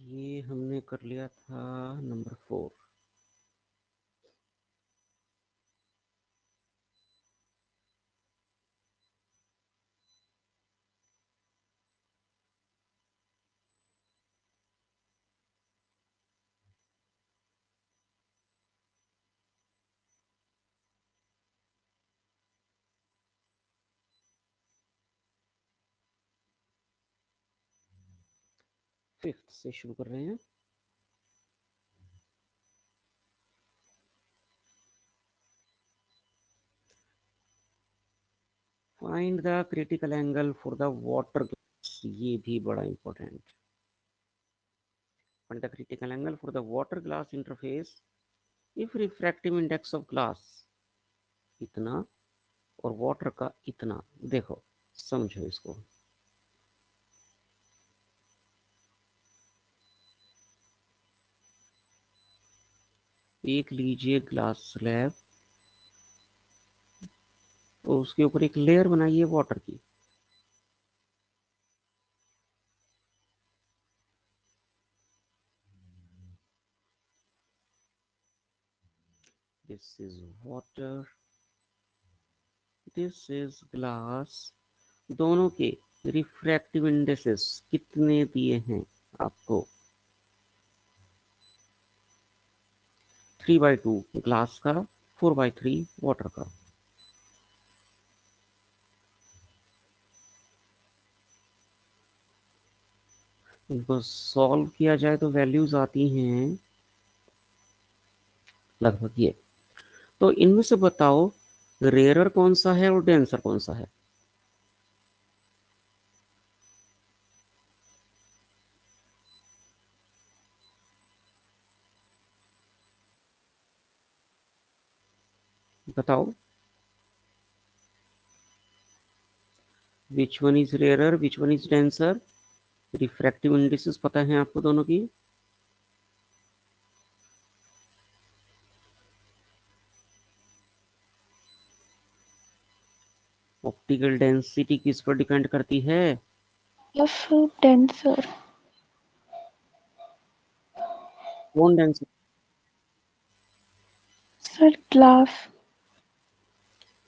ये हमने कर लिया था नंबर 4। फिफ्थ से शुरू कर रहे हैं। Find the critical angle for the water glass. ये भी बड़ा important. Find the critical angle for the water glass interface if refractive index of glass इतना और वाटर का इतना। देखो समझो इसको। एक लीजिए ग्लास स्लैब, तो उसके ऊपर एक लेयर बनाइए वाटर की। This is water, this is glass. दोनों के रिफ्रैक्टिव इंडेक्सेस कितने दिए हैं आपको? 3/2 ग्लास का, 4/3 वाटर का। इनको सॉल्व किया जाए तो वैल्यूज आती हैं लगभग ये। तो इनमें से बताओ रेयरर कौन सा है और डेंसर कौन सा है? बताओ which one is rarer, which one is denser? Refractive indices पता है आपको दोनों की? ऑप्टिकल डेंसिटी किस पर डिपेंड करती है? डेंसर। कौन denser? Sir glass.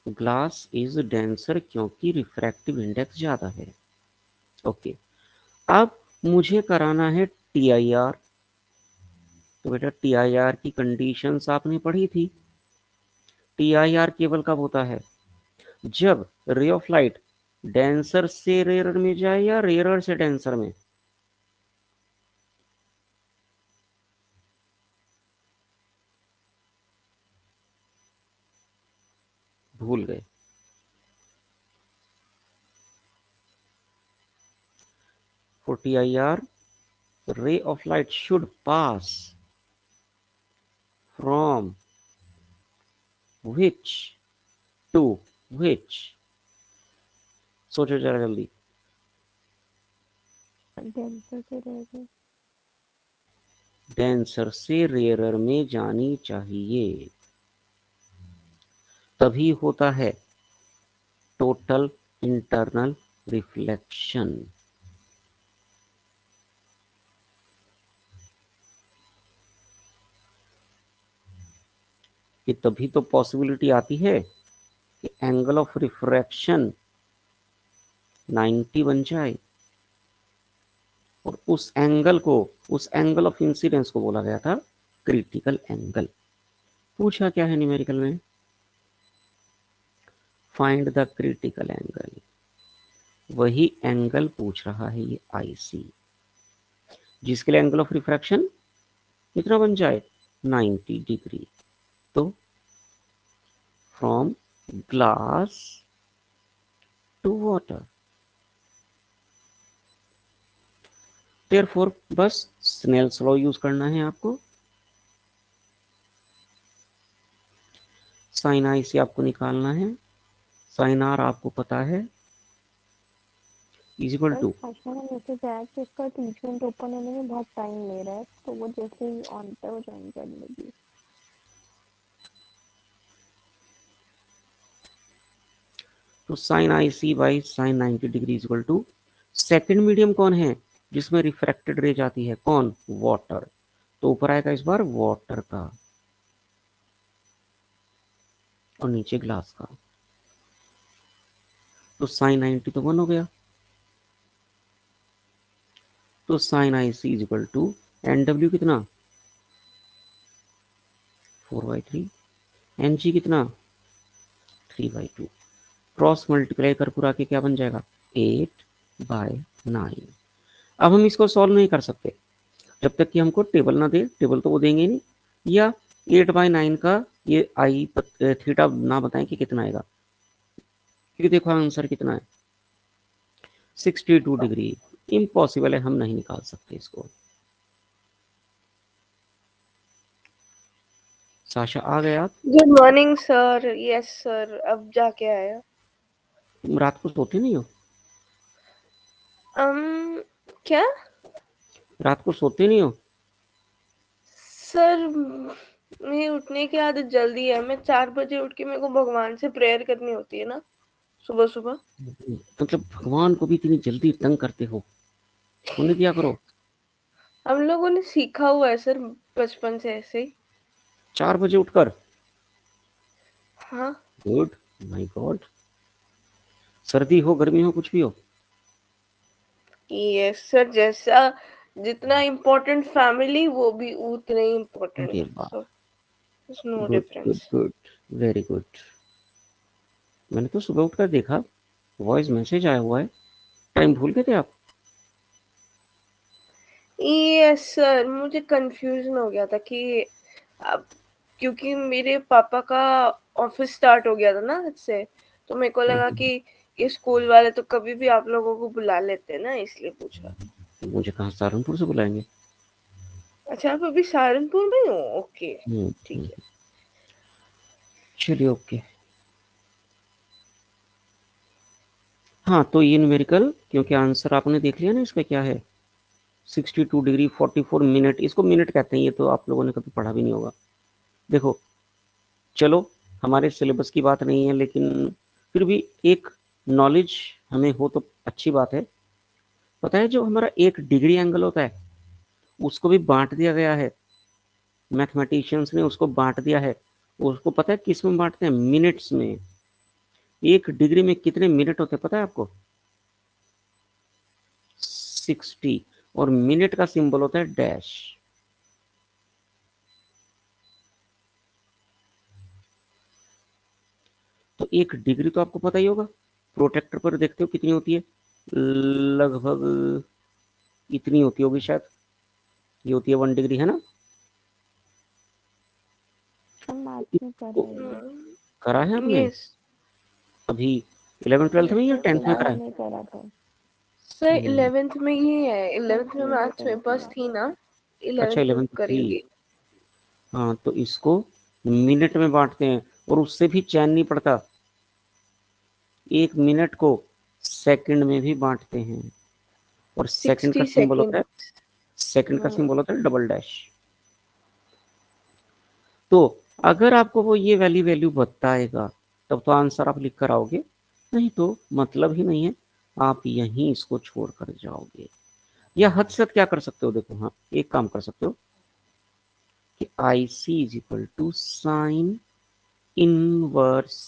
Glass is denser क्योंकि रिफ्रैक्टिव इंडेक्स ज्यादा है। ओके, अब मुझे कराना है टीआईआर। तो बेटा टीआईआर की कंडीशंस आपने पढ़ी थी। टीआईआर केवल कब होता है? जब रे ऑफ लाइट डेंसर से रेयर में जाए या रेयरर से डेंसर में। भूल गए? For TIR ray of light should pass from which to which? सोचो जरा जल्दी। डेंसर से रहेगा। डेंसर से रेयरर में जानी चाहिए, तभी होता है टोटल इंटरनल रिफ्लेक्शन। कि तभी तो पॉसिबिलिटी आती है कि एंगल ऑफ रिफ्रैक्शन 90 बन जाए, और उस एंगल ऑफ इंसिडेंस को बोला गया था क्रिटिकल एंगल। पूछा क्या है न्यूमेरिकल में? Find the critical angle. वही एंगल पूछ रहा है ये आईसी, जिसके लिए एंगल ऑफ रिफ्रैक्शन कितना बन जाए? 90 डिग्री। तो from glass to water, therefore बस स्नेल्स लॉ यूज करना है आपको। साइन आई से आपको निकालना है, साइन आर आपको पता है, इज इक्वल सर टू। आशा में मैसेज आया कि इसका ट्रीटमेंट ओपन होने में बहुत टाइम ले रहा है, तो वो जैसे ही ऑन पे वो ज्वाइन कर लेगी। तो sine i c by sine 90 degree is equal to, second medium कौन है? जिसमें रिफ्रैक्टेड रे जाती है, कौन, वाटर, तो ऊपर आएगा इस बार वाटर का और नीचे ग्लास का, तो साइन 90 तो 1 हो गया, तो sine i C is equal to n डब्ल्यू कितना 4/3, एन जी कितना 3/2, क्रॉस मल्टीप्लाई कर पूरा के क्या बन जाएगा 8/9। अब हम इसको सॉल्व नहीं कर सकते जब तक कि हमको टेबल ना दे, टेबल तो वो देंगे नहीं, या 8/9 का ये आई थीटा ना बताएं कि कितना आएगा, क्योंकि देखो आंसर कितना है 62 डिग्री, इम्पॉसिबल है, हम नहीं निकाल सकते इसको। साशा आ गए आप? Good morning sir. Yes sir, अब जाके आया। तुम रात को सोते नहीं हो? क्या रात को सोते नहीं हो? सर, मेरी उठने की आदत जल्दी है। मैं 4 बजे उठ के मेरे को भगवान से प्रेयर करनी होती है ना सुबह सुबह। मतलब भगवान को भी इतनी जल्दी तंग करते हो, होने दिया करो। हम लोगों ने सीखा हुआ है सर, बचपन से ऐसे ही। 4 बजे उठकर? हाँ गुड, माय गॉड। सर्दी हो गर्मी हो कुछ भी हो? यस सर, जैसा जितना इम्पोर्टेंट फैमिली वो भी उतना ही अरे इम्पोर्टेंट वाह, sir. No good good difference. Good, very good. मैंने तो सुबह उठकर देखा, वॉइस मैसेज आया हुआ है, टाइम भूल गए थे आप? यस सर, मुझे कंफ्यूजन हो गया था कि अब, क्योंकि मेरे पापा का ऑफिस स्टार्ट हो गया था ना आज से, तो मेरे को लगा कि ये स्कूल वाले तो कभी भी आप लोगों को बुला लेते हैं ना, इसलिए पूछा। मुझे कहाँ सहारनपुर से बुलाएंगे। अच्छा, आप अभी सहारनपुर में हो? ओके, ठीक हम्म, है। चलिए ओके। हाँ तो ये न्यूमेरिकल, क्योंकि आंसर आपने देख लिया ना इसका क्या है 62 डिग्री 44 मिनट, इसको मिनट कहते हैं, ये तो आप लोगों ने कभी पढ़ा भी नहीं होगा। देखो चलो, हमारे सिलेबस की बात नहीं है, लेकिन फिर भी एक नॉलेज हमें हो तो अच्छी बात है। पता है जो हमारा 1 डिग्री एंगल होता है उसको भी बांट दिया गया है, मैथमेटिशियंस ने उसको बांट दिया है। उसको पता है किस में बांटते हैं, मिनट्स में। 1 डिग्री में कितने मिनट होते हैं पता है आपको, 60, और मिनट का सिंबल होता है डैश। तो 1 डिग्री तो आपको पता ही होगा, प्रोटेक्टर पर देखते हो कितनी होती है, लगभग इतनी होती होगी शायद, ये होती है 1 डिग्री, है ना? हम मैथ में कर रहे हैं। करा है आपने यस अभी 11th 12th में या यस 10th में करा नहीं है? नहीं करा था। सर, हम्म, 11th में ही है। 11th में नहीं मैथ्स मेरे करा पास था। थी ना, अच्छा 11th में 11th करी थी। होगी। हाँ तो इसको मिनट में बांटते हैं, और उससे भी चैन नहीं पड़ता, 1 मिनट को सेकंड में भी बांटते हैं, और सेकंड का 60 सिंबल होता सेकेंड। है, सेकंड का सिंबल होता है डबल डैश। तो अगर आपको वो ये वैल्यू बताएगा तब तो आंसर आप लिख कर आओगे, नहीं तो मतलब ही नहीं है, आप यहीं इसको छोड़ कर जाओगे। या हद से हद क्या कर सकते हो, देखो हाँ एक काम कर सकते हो कि I C is equal to sine inverse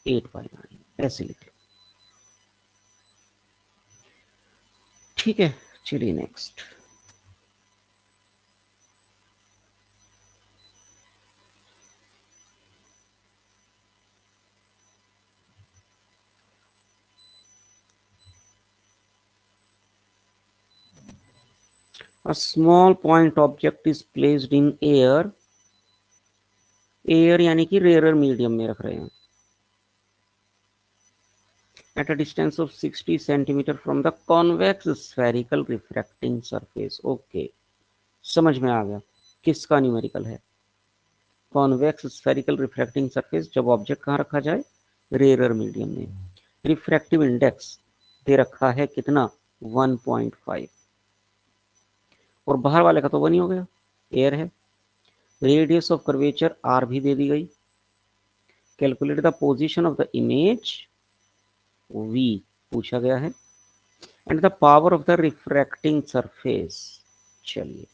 8/9 ऐसे लिख लो। ठीक है, चलिए next. A small point object is placed in air, air यानी कि रेयर मीडियम में रख रहे हैं, at a distance of 60 centimeter from the convex spherical refracting surface। Okay, समझ में आ गया किसका न्यूमेरिकल है, कॉन्वेक्स स्फेरिकल रिफ्रैक्टिंग सरफेस। जब ऑब्जेक्ट कहाँ रखा जाए, रेयर मीडियम में। रिफ्रैक्टिव इंडेक्स दे रखा है कितना 1.5, और बाहर वाले का तो 1 ही हो गया, एयर है। रेडियस ऑफ कर्वेचर आर भी दे दी गई। Calculate the position of the image, v पूछा गया है, and the power of the refracting surface. चलिए,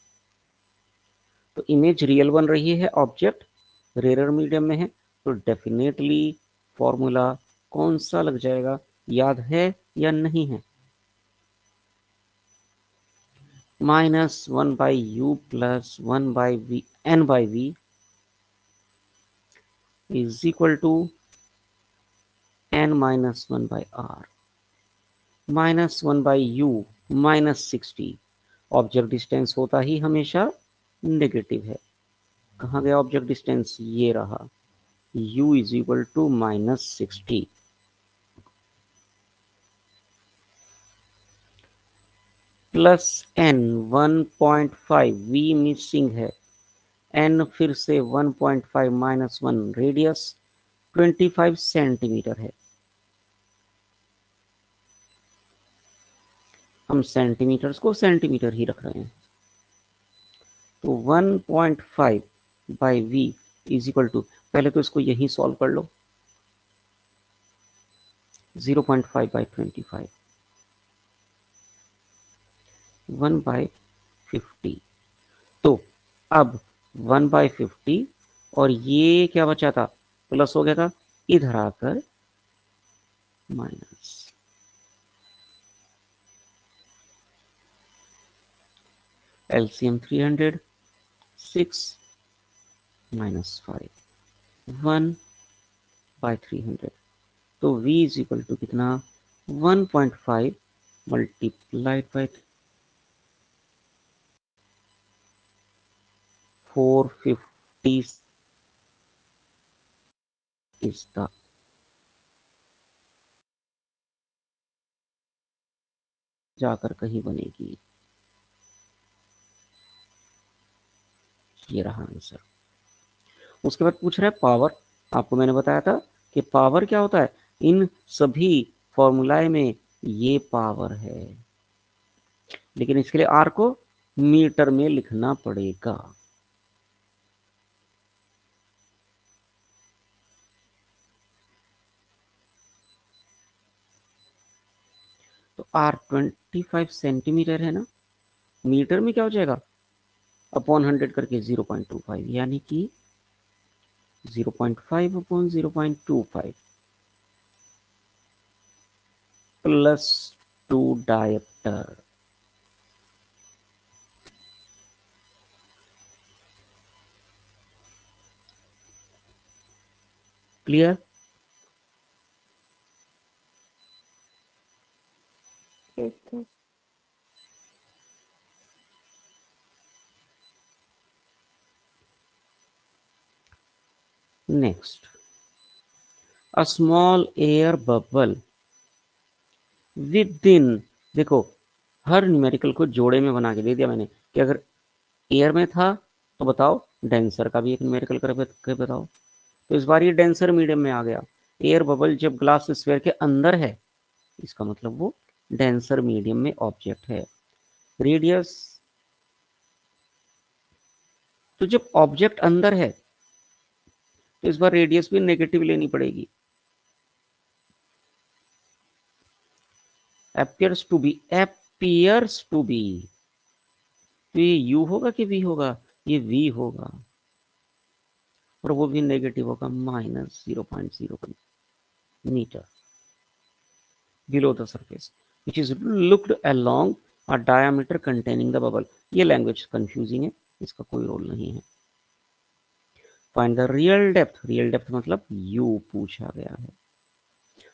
तो इमेज रियल बन रही है, ऑब्जेक्ट रेयर मीडियम में है, तो डेफिनेटली फॉर्मूला कौन सा लग जाएगा, याद है या नहीं है? -1/u + 1/v n/v is equal to n-1/r। -1/u -60। Object distance होता ही हमेशा नेगेटिव है। कहाँ गया ऑब्जेक्ट डिस्टेंस? ये रहा, u is equal to -60 plus n 1.5, v missing है, n फिर से 1.5 - 1, रेडियस 25 सेंटीमीटर है। हम सेंटीमीटर्स को सेंटीमीटर ही रख रहे हैं, तो 1.5 by v is equal to, पहले तो इसको यही सॉल्व कर लो, 0.5 बाई 25, 1/50। तो अब 1/50 और ये क्या बचा था, प्लस हो गया था, इधर आकर माइनस। एलसीएम 300, 6 - 5, 1/300। तो v इज इक्वल टू कितना, 1.5 मल्टीप्लाइड बाई 450 इज द जाकर कहीं बनेगी। ये रहा आंसर। उसके बाद पूछ रहा है पावर। आपको मैंने बताया था कि पावर क्या होता है, इन सभी फॉर्मूलाए में ये पावर है, लेकिन इसके लिए आर को मीटर में लिखना पड़ेगा। तो आर 25 सेंटीमीटर है ना, मीटर में क्या हो जाएगा, अपॉन 100 करके 0.25, यानी कि 0.5 अपॉन 0.25 प्लस 2 डायप्टर। क्लियर? ठीक है। Next, a small air bubble with in, देखो हर न्यूमेरिकल को जोड़े में बना के दे दिया मैंने कि अगर एयर में था तो बताओ डेंसर का भी एक न्यूमेरिकल करके बताओ। तो इस बार ये डेंसर मीडियम में आ गया। एयर बबल जब ग्लास स्फीयर के अंदर है, इसका मतलब वो डेंसर मीडियम में ऑब्जेक्ट है। रेडियस, तो जब ऑब्जेक्ट अंदर है तो इस बार रेडियस भी नेगेटिव लेनी पड़ेगी। appears to be, appears to be, तो ये u होगा कि v होगा, ये v होगा, और वो भी नेगेटिव होगा, -0.01 metre below the surface which is looked along a diameter containing the bubble। ये लैंग्वेज कंफ्यूजिंग है, इसका कोई रोल नहीं है। Find the real depth, real depth मतलब u पूछा गया है,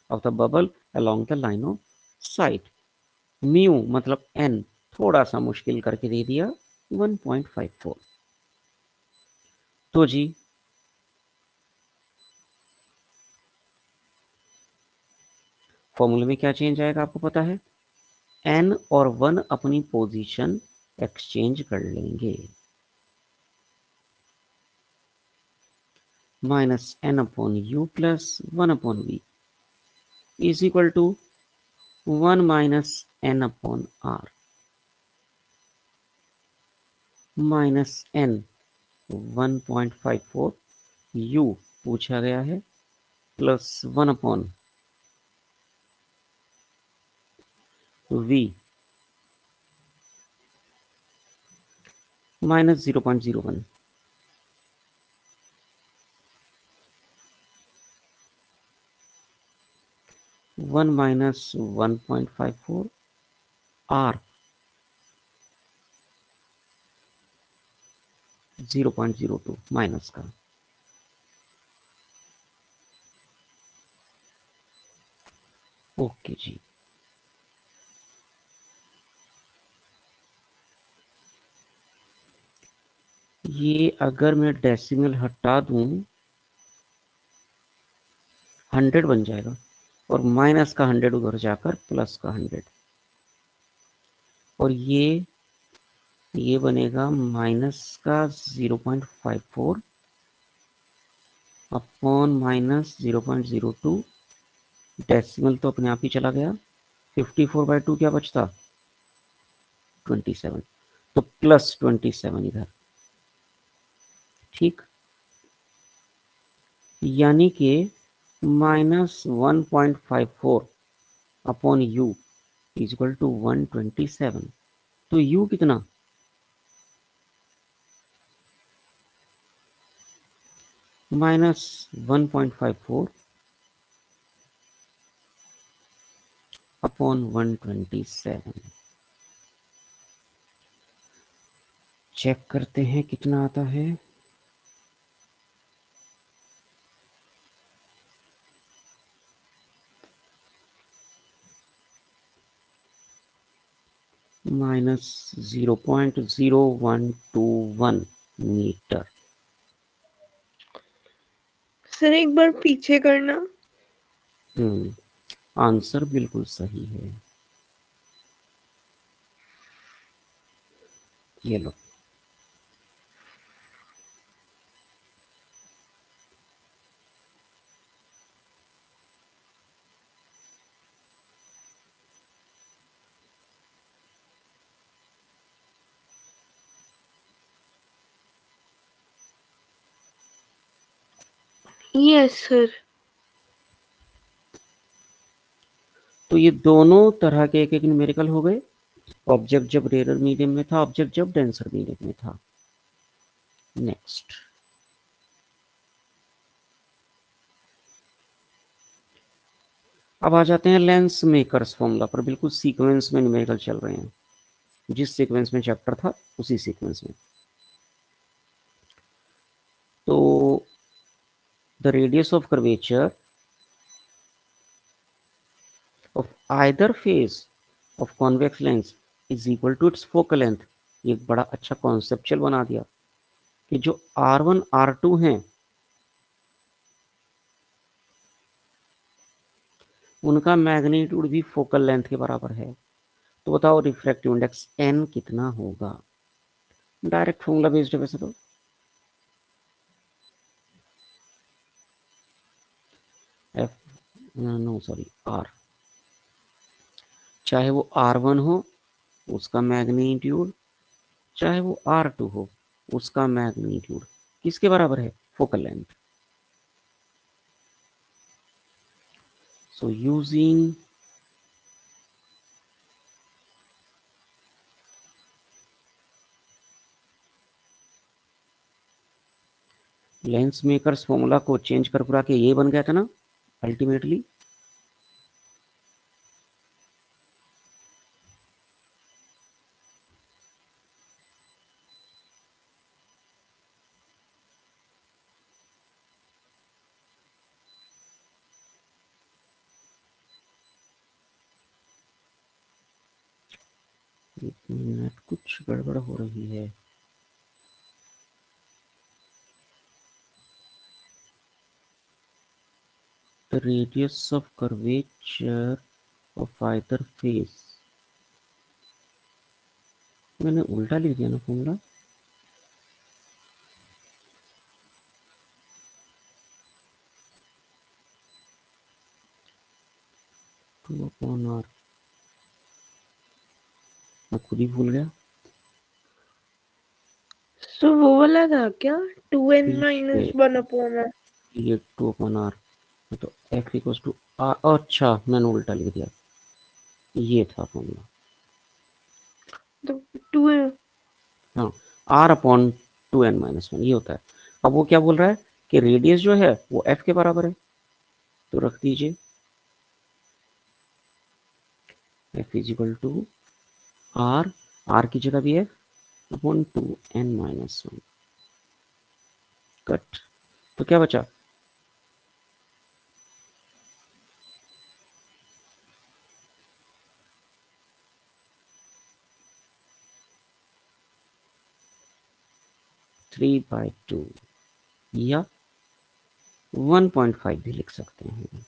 of the bubble along the line of sight। Mu मतलब n, थोड़ा सा मुश्किल करके दे दिया, 1.54। तो जी फॉर्मूले में क्या चेंज आएगा आपको पता है, n और 1 अपनी पोजीशन एक्सचेंज कर लेंगे, -n/u + 1/v is equal to 1 - n/r -n 1.54 u पूछा गया है +1/, v minus 0.01, 1 minus 1.54 r 0.02 minus का। ओके जी, ये अगर मैं डेसिमल हटा दूं 100 बन जाएगा, और माइनस का 100 उधर जाकर प्लस का 100, और ये बनेगा माइनस का 0.54 अपॉन माइनस 0.02, डेसिमल तो अपने आप ही चला गया, 54/2 क्या बचता 27, तो प्लस 27 इधर। ठीक, यानी कि minus 1.54 upon u is equal to 127। तो यू कितना, माइनस 1.54 अपॉन 127। चेक करते हैं कितना आता है। Minus 0.0121 metre. सर एक बार पीछे करना। आंसर बिल्कुल सही है, ये लो। Yes sir. तो ये दोनों तरह के एक एक न्यूमेरिकल हो गए। ऑब्जेक्ट जब रेयर मीडियम में था, ऑब्जेक्ट जब डेंसर मीडियम में था। नेक्स्ट, अब आ जाते हैं लेंस मेकर्स फॉर्मूला पर। बिल्कुल सीक्वेंस में न्यूमेरिकल चल रहे हैं, जिस सीक्वेंस में चैप्टर था उसी सीक्वेंस में। तो the radius of curvature of either face of convex lens is equal to its focal length। ये एक बड़ा अच्छा कॉन्सेप्चुअल बना दिया कि जो R1 R2 हैं उनका मैग्नीट्यूड भी फोकल लेंथ के बराबर है। तो बताओ रिफ्रैक्टिव इंडेक्स n कितना होगा। डायरेक्ट फॉर्मूला बेस्ड है वैसे तो। एफ नो सॉरी R, चाहे वो R1 हो उसका मैग्नीट्यूड, चाहे वो R2 हो उसका मैग्नीट्यूड किसके बराबर है, focal length. So using lens makers formula को चेंज कर पुरा के ये बन गया था ना अल्टीमेटली। एक मिनट, कुछ गड़बड़ हो रही है। The radius of curvature of either face, मैंने उल्टा लिख दिया ना फॉर्मूला। टू अपॉन आर, मैं खुद ही भूल गया। तो वो वाला था क्या 2n माइनस 1 अपॉन r? ये 2 अपॉन आर, तो एफ इक्वल्स टू आर। अच्छा मैंने उल्टा लिख दिया। ये था फॉर्मूला। तो 2 हाँ, r अपॉन 2n-1 ये होता है। अब वो क्या बोल रहा है कि रेडियस जो है वो f के बराबर है, तो रख दीजिए f is equal to r की जगह भी f अपॉन 2n-1 कट। तो क्या बचा, थ्री बाई टू या 1.5 भी लिख सकते हैं।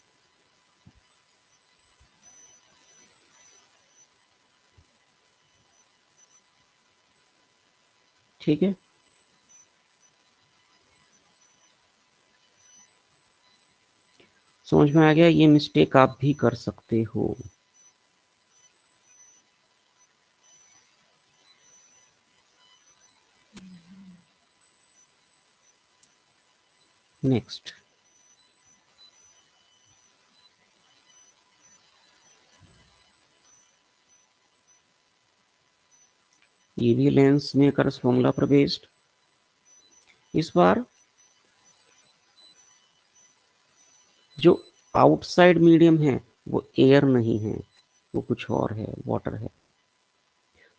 ठीक है, समझ में आ गया। ये मिस्टेक आप भी कर सकते हो। नेक्स्ट, ये भी लेंस मेकर्स फॉर्मूला पर बेस्ड। इस बार जो आउटसाइड मीडियम है वो एयर नहीं है, वो कुछ और है, वाटर है।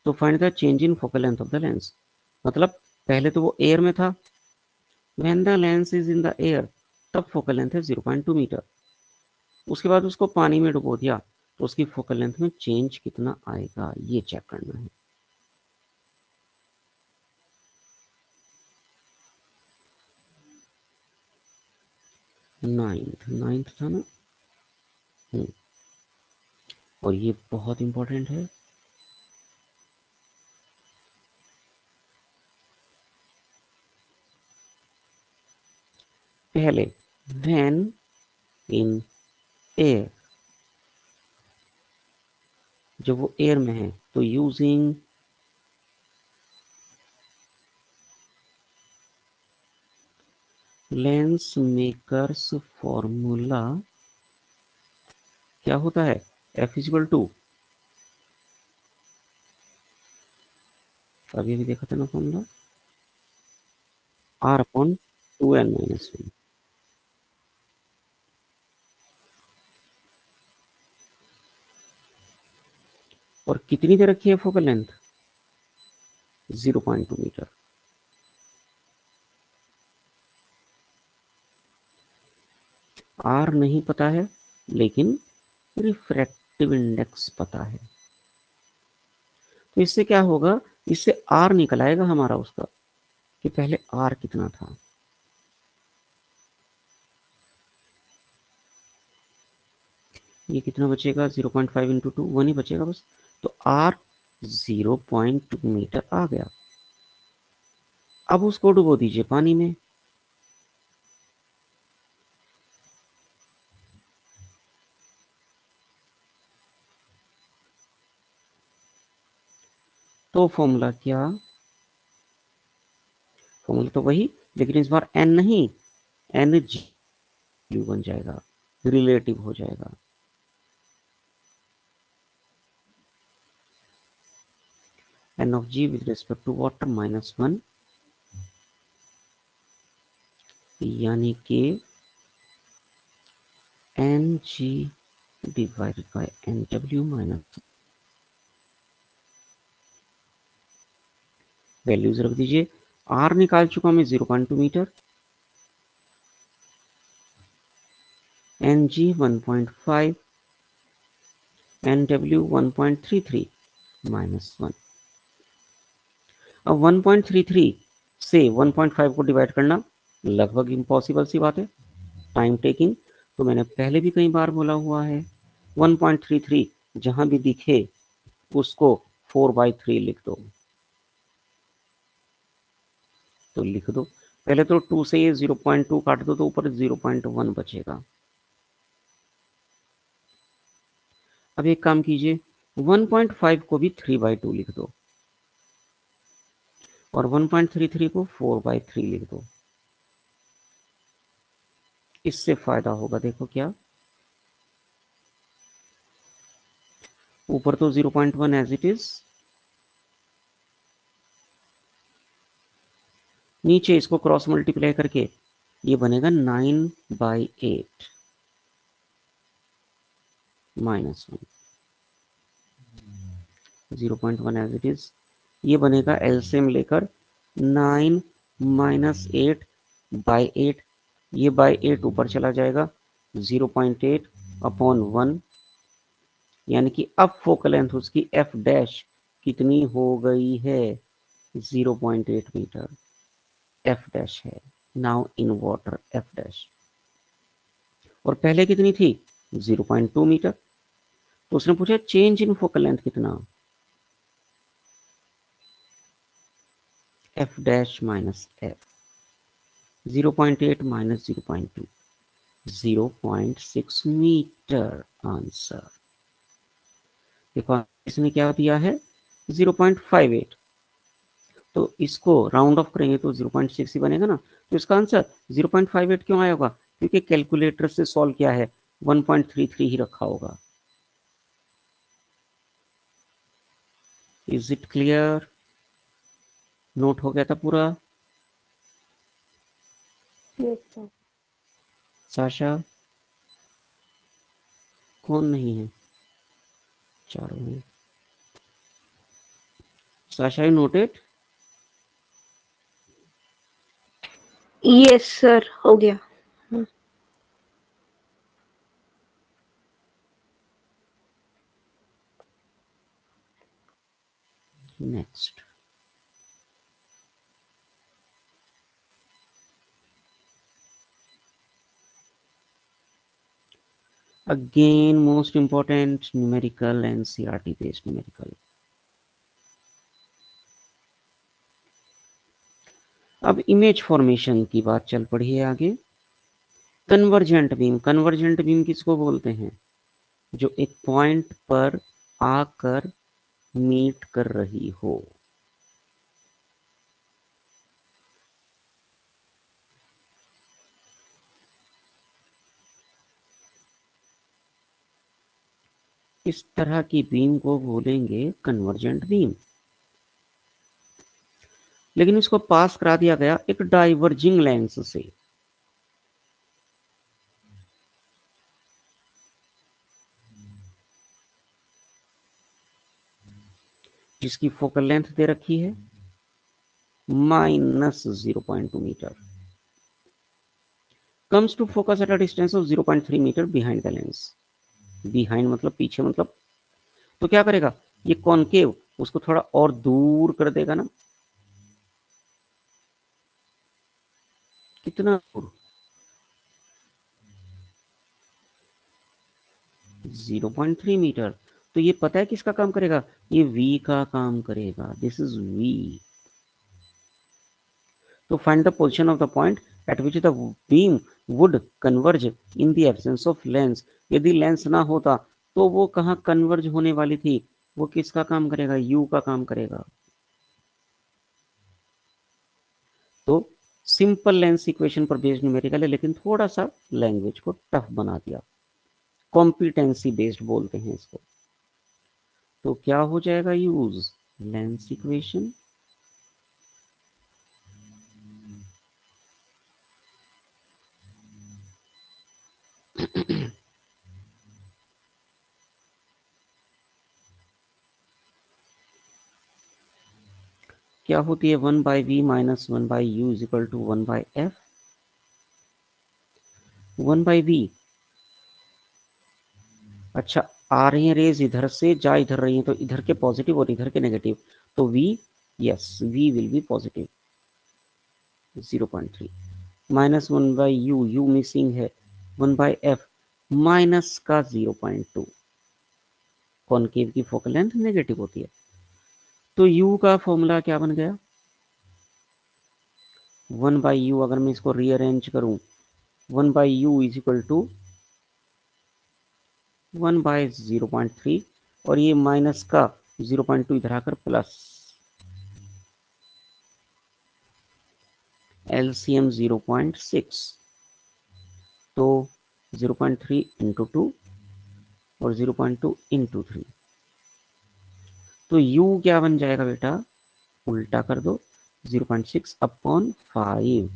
तो find the change in focal length of the lens. मतलब पहले तो वो एयर में था, when the lens is in the air तब फोकल लेंथ है 0.2 मीटर। उसके बाद उसको पानी में डुबो दिया तो उसकी फोकल लेंथ में चेंज कितना आएगा ये चेक करना है। नाइन्थ था ना। और ये बहुत इंपॉर्टेंट है। पहले व्हेन इन एयर, जब वो एयर में है तो यूजिंग लेंस मेकर्स फॉर्मूला क्या होता है, F इज इक्वल टू, अभी अभी देखा था ना फॉर्मूला, R अपॉन 2n-1। और कितनी दे रखी है फोकल लेंथ, 0.2 मीटर। R नहीं पता है लेकिन रिफ्रैक्टिव इंडेक्स पता है। तो इससे क्या होगा, इससे R निकल आएगा हमारा उसका कि पहले R कितना था। ये कितना बचेगा, 0.5 इंटू 2 1 ही बचेगा बस। तो R 0.2 मीटर आ गया। अब उसको डुबो दीजिए पानी में। तो फॉर्मूला क्या, फॉर्मूला तो वही, लेकिन इस बार n नहीं, n जी बन जाएगा, रिलेटिव हो जाएगा। n of g with respect to water -1, यानी कि n g divided by n डब्ल्यू माइनस, वैल्यूज रख दीजिए। आर निकाल चुका मैं 0.2 मीटर, एन जी 1.5, एन डब्ल्यू 1.33 -1। अब 1.33 से 1.5 को डिवाइड करना लगभग इम्पॉसिबल सी बात है, टाइम टेकिंग। तो मैंने पहले भी कई बार बोला हुआ है, 1.33 जहां भी दिखे उसको 4/3 लिख दो। तो लिख दो, पहले तो 2 से ये 0.2 काट दो तो ऊपर 0.1 बचेगा। अब एक काम कीजिए, 1.5 को भी 3/2 लिख दो और 1.33 को 4/3 लिख दो। इससे फायदा होगा, देखो क्या, ऊपर तो 0.1 एज इट इज, नीचे इसको क्रॉस मल्टीप्लाई करके ये बनेगा 9/8 माइनस 1, 0.1 एज इट इज, ये बनेगा एलसीएम लेकर 9 माइनस 8/8, ये बाय 8 ऊपर चला जाएगा 0.8 अपॉन 1, यानी कि अब फोकल लेंथ उसकी एफ डैश कितनी हो गई है, 0.8 मीटर एफ डैश है now in water f dash, और पहले कितनी थी 0.2 मीटर। तो उसने पूछा चेंज इन फोकल लेंथ कितना, f dash minus f, 0.8 minus 0.2, 0.6 metre answer. देखो इसने क्या दिया है 0.58, तो इसको राउंड ऑफ करेंगे तो 0.6 ही बनेगा ना, तो इसका आंसर 0.58 क्यों आया होगा, क्योंकि कैलकुलेटर से सॉल्व किया है 1.33 ही रखा होगा। इज इट क्लियर, नोट हो गया था पूरा। Yes sir. साशा कौन नहीं है, चारों में। Sasha you noted, yes sir, हो गया। Next again most important numerical and CRT based numerical। अब इमेज फॉर्मेशन की बात चल पड़ी है आगे। कन्वर्जेंट बीम, कन्वर्जेंट बीम किसको बोलते हैं, जो एक पॉइंट पर आकर मीट कर रही हो। इस तरह की बीम को बोलेंगे कन्वर्जेंट बीम, लेकिन इसको पास करा दिया गया एक डाइवर्जिंग लेंस से। जिसकी फोकल लेंथ दे रखी है -0.2 metre, comes to focus at a distance of 0.3 metre behind the lens. Behind मतलब पीछे, मतलब तो क्या करेगा ये कॉनकेव उसको थोड़ा और दूर कर देगा ना, कितना दूर, 0.3 मीटर। तो ये पता है किसका काम करेगा, ये v का काम करेगा, दिस इज v। तो find the position of the point eight which the beam would converge in the absence of lens. यदि लेंस ना होता तो वो कहाँ कन्वर्ज होने वाली थी, वो किसका काम करेगा, u का काम करेगा। तो सिंपल लेंस इक्वेशन पर बेस्ड न्यूमेरिकल है, लेकिन थोड़ा सा लैंग्वेज को टफ बना दिया, कॉम्पिटेंसी बेस्ड बोलते हैं इसको। तो क्या हो जाएगा यूज, लेंस इक्वेशन। क्या होती है 1/v minus 1/u is equal to 1/f। 1/v, अच्छा आ रही है रेज इधर से, जा इधर रही है, तो इधर के पॉजिटिव और इधर के नेगेटिव, तो v, yes v will be positive 0.3 minus 1/u, u missing है, 1/f माइनस का 0.2, कॉनकेव की फोकल लेंथ नेगेटिव होती है। तो u का फॉर्मूला क्या बन गया, 1/u, अगर मैं इसको रीअरेंज करूं 1/u इज इक्वल टू 1/0.3, और ये माइनस का 0.2 इधर आकर प्लस, एलसीएम 0.6, तो 0.3 इंटू 2 और 0.2 इंटू 3, तो u क्या बन जाएगा बेटा, उल्टा कर दो, 0.6 अपॉन 5,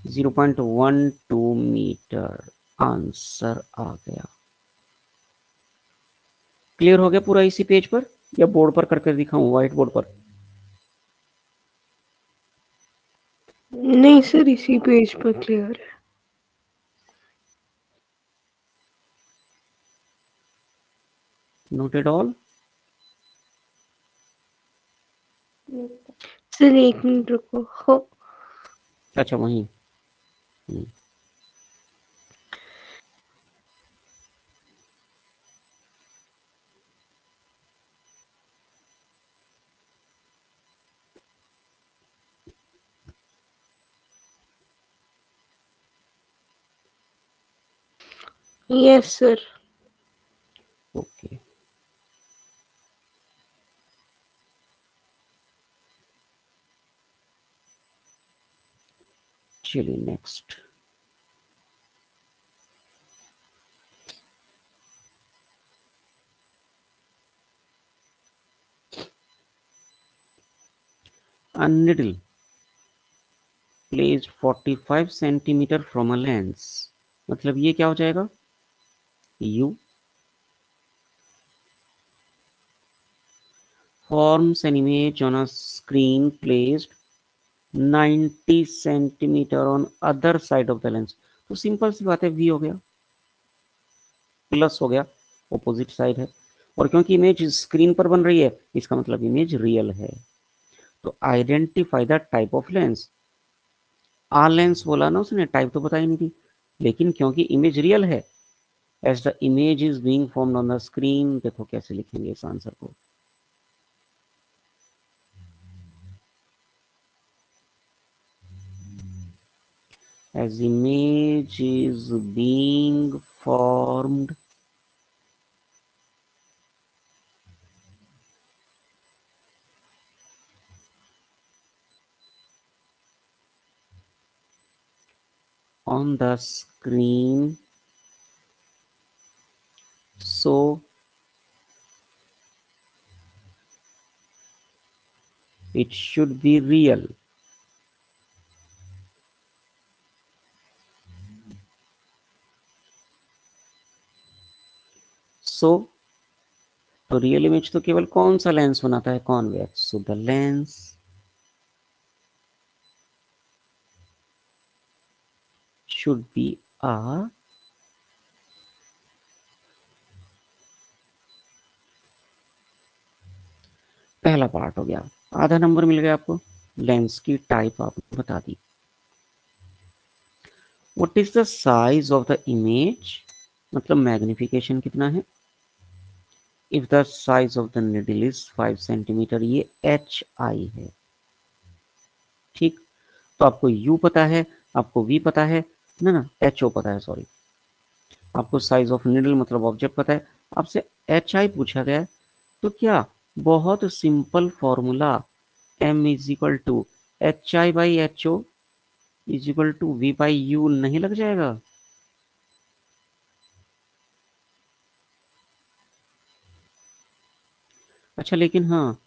0.12 मीटर आंसर आ गया। क्लियर हो गया पूरा इसी पेज पर, या बोर्ड पर करके दिखाऊं, व्हाइट बोर्ड पर? नहीं सर, इसी पेज पर क्लियर है। Noted all? सर 1 मिनट रुको। हो अच्छा वहीं। Yes sir. ओके, चलिए next. A needle placed 45 centimetre from a lens, मतलब ये क्या हो जाएगा, u forms an image on a screen placed 90 centimetre on other side of the lens. तो सिंपल सी बात है, v हो गया, प्लस हो गया, ऑपोजिट साइड है, और क्योंकि इमेज स्क्रीन पर बन रही है इसका मतलब इमेज रियल है। तो identify the type of lens. आ लेंस बोला ना उसने, टाइप तो बताई नहीं थी, लेकिन क्योंकि इमेज रियल है, as the image is being formed on the screen, देखो कैसे लिखेंगे इस आंसर को। As image is being formed on the screen, so it should be real. So तो रियल इमेज तो केवल कौन सा लेंस बनाता है, convex, so the lens should be a पहला पार्ट हो गया, आधा नंबर मिल गया आपको। लेंस की टाइप आपने बता दी। What is the size of the image, मतलब मैग्निफिकेशन कितना है। If the size of the needle is 5 centimetre, ये एच आई है, ठीक। तो आपको u पता है, आपको v पता है ना, एच ओ पता है, सॉरी। आपको साइज ऑफ निडल मतलब ऑब्जेक्ट पता है, आपसे एच आई पूछा गया है, तो क्या बहुत simple formula, m is equal to h i by h o is equal to v by u नहीं लग जाएगा। अच्छा लेकिन हाँ,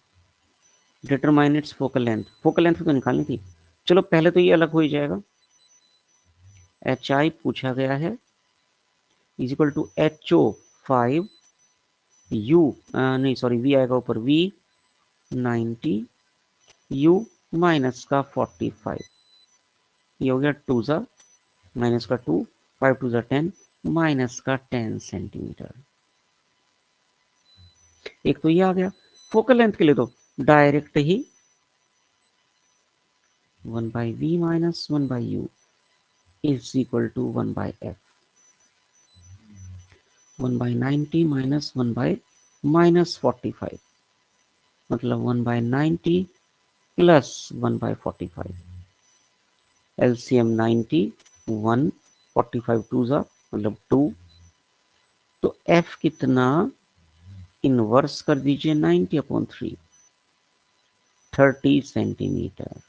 डिटरमाइन इट्स फोकल लेंथ तो निकालनी थी, चलो पहले तो ये अलग हो ही जाएगा। एच आई पूछा गया है is equal to h o 5, u नहीं सॉरी वी आएगा ऊपर, वी 90, यू माइनस का 45, ये हो गया 2 ज़ा माइनस का 2, 5 2 ज़ा 10, माइनस का 10 सेंटीमीटर। एक तो ये आ गया। फोकल लेंथ के लिए तो डायरेक्ट ही 1 by v minus 1 by u is equal to 1 by f, 1 by 90 minus 1 by minus 45, मतलब 1 बाई 90 प्लस 1 बाई 45, एलसीएम 90, 1, 45 टू ज़ा मतलब 2, तो एफ कितना, इनवर्स कर दीजिए 90 upon 3, 30 centimetre.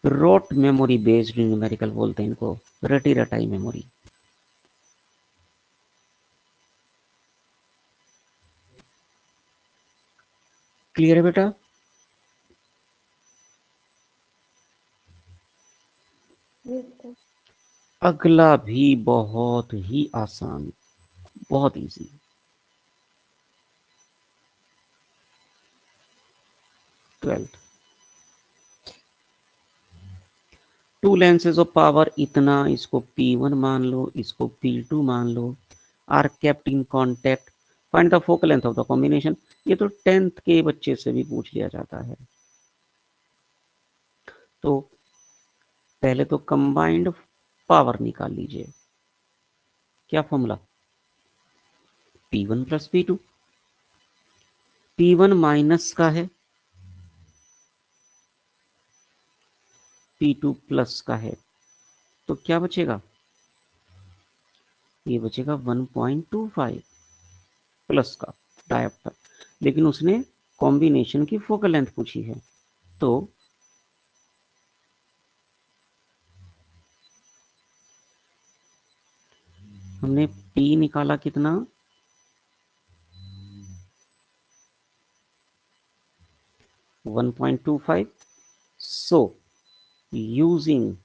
Rote memory based numerical बोलते हैं इनको, रटी रटाई मेमोरी। क्लियर है बेटा? Yes sir. अगला भी बहुत ही आसान, बहुत easy. Twelfth, two lenses of power इतना, इसको P1 मान लो, इसको P2 मान लो, are kept in contact, find the focal length of the combination. ये तो 10th के बच्चे से भी पूछ लिया जाता है। तो पहले तो कंबाइंड पावर निकाल लीजिए। क्या formula? P1 plus P2। P1 minus का है, P2 प्लस का है, तो क्या बचेगा? ये बचेगा 1.25 प्लस का डायोप्टर। लेकिन उसने कॉम्बिनेशन की फोकल लेंथ पूछी है, तो हमने P निकाला कितना? 1.25। So using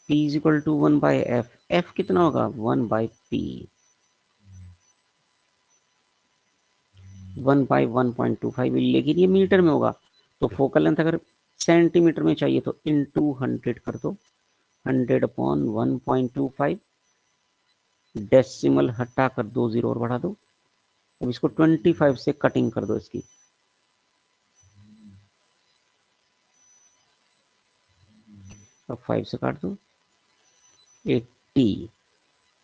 P is equal to 1 by f, f कितना होगा? 1 बाई P, 1 बाई 1.25। लेकिन ये मीटर में होगा, तो फोकल लेंथ अगर सेंटीमीटर में चाहिए तो इंटू 100 कर दो, 100 अपॉन 1.25, डेसिमल हटा कर 2 जीरो और बढ़ा दो। अब इसको 25 से कटिंग कर दो इसकी, अब 5 से काट दो, 80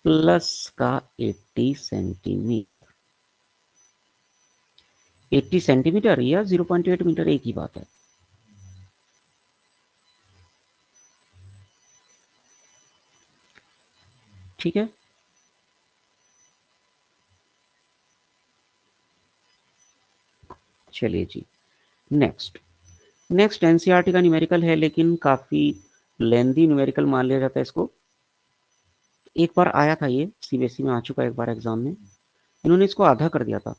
प्लस का 80 सेंटीमीटर, 80 सेंटीमीटर या 0.8 मीटर, एक ही बात है। ठीक है, चलिए जी। नेक्स्ट एनसीईआरटी का न्यूमेरिकल है, लेकिन काफी लेंदी न्यूमेरिकल मान लिया जाता है इसको। एक बार आया था, ये सीबीएसई में आ चुका है एक बार एग्जाम में, इन्होंने इसको आधा कर दिया था।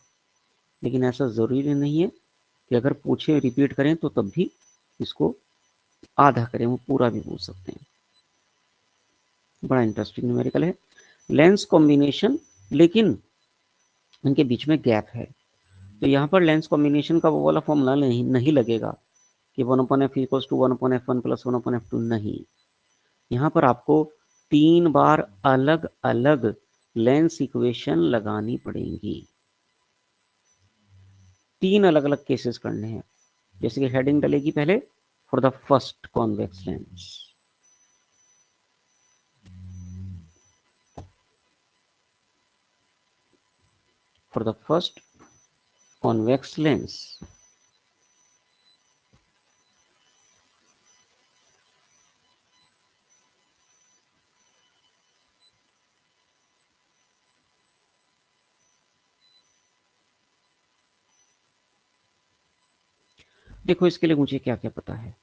लेकिन ऐसा जरूरी नहीं है कि अगर पूछे रिपीट करें तो तब भी इसको आधा करें, वो पूरा भी पूछ सकते हैं। बड़ा इंटरेस्टिंग न्यूमेरिकल है, लेंस कॉम्बिनेशन, लेकिन इनके बीच में गैप है। तो यहाँ पर लेंस कॉम्बिनेशन का वो वाला फॉर्मूला नहीं लगेगा कि 1/f equals to 1/f1 plus 1/f2, नहीं। यहाँ पर आपको 3 बार अलग अलग लेंस इक्वेशन लगानी पड़ेंगी, 3 अलग अलग केसेस करने हैं। जैसे कि हेडिंग डलेगी पहले for the first convex lens, for the first convex lens. देखो इसके लिए मुझे क्या क्या पता है,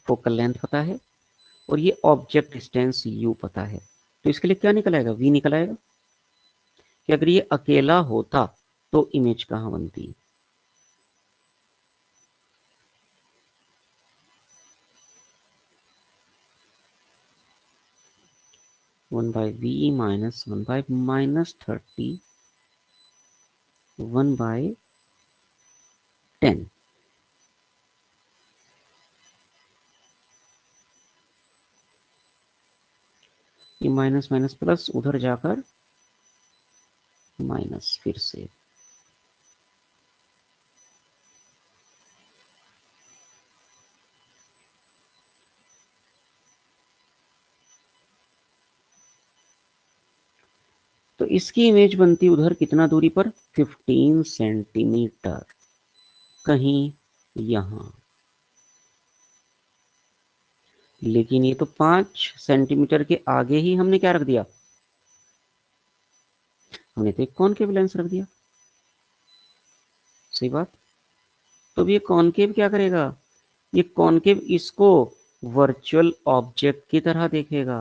फोकल लेंथ पता है, और ये ऑब्जेक्ट डिस्टेंस u पता है। तो इसके लिए क्या निकल आएगा? v निकल आएगा कि अगर ये अकेला होता तो इमेज कहां बनती। One by v minus 1 by -30, 1 by 10। ये माइनस माइनस प्लस उधर जाकर माइनस फिर से। तो इसकी इमेज बनती उधर कितना दूरी पर? 15 सेंटीमीटर, कहीं यहां। लेकिन ये तो 5 सेंटीमीटर के आगे ही हमने क्या रख दिया? हमने तो एक कॉनकेव लेंस रख दिया। सही बात। तो अब ये कॉनकेव क्या करेगा? ये कॉनकेव इसको वर्चुअल ऑब्जेक्ट की तरह देखेगा।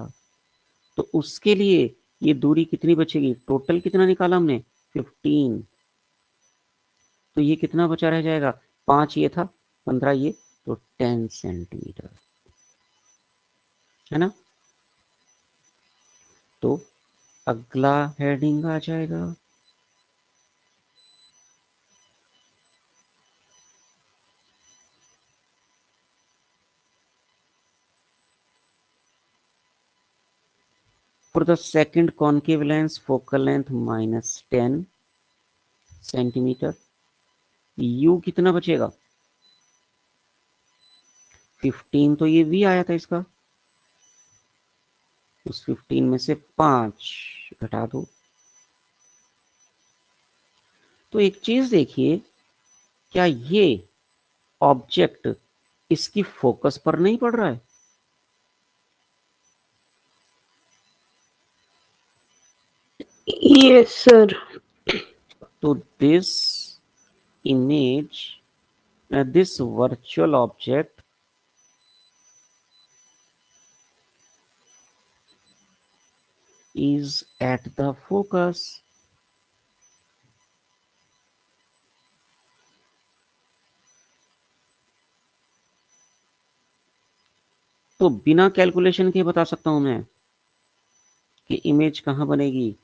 तो उसके लिए ये दूरी कितनी बचेगी? टोटल कितना निकाला हमने? 15। तो ये कितना बचा रह जाएगा, 5 ये था, 15 ये, तो 10 सेंटीमीटर, है ना। तो अगला हेडिंग आ जाएगा for the second concave lens focal length -10 centimetre, u कितना बचेगा, 15, तो ये v आया था इसका, उस 15 में से 5 घटा दो। तो एक चीज देखिए, क्या ये ऑब्जेक्ट इसकी फोकस पर नहीं पड़ रहा है, Yes, sir. तो this image, this virtual object is at the focus। तो बिना कैलकुलेशन के बता सकता हूं मैं कि इमेज कहां बनेगी,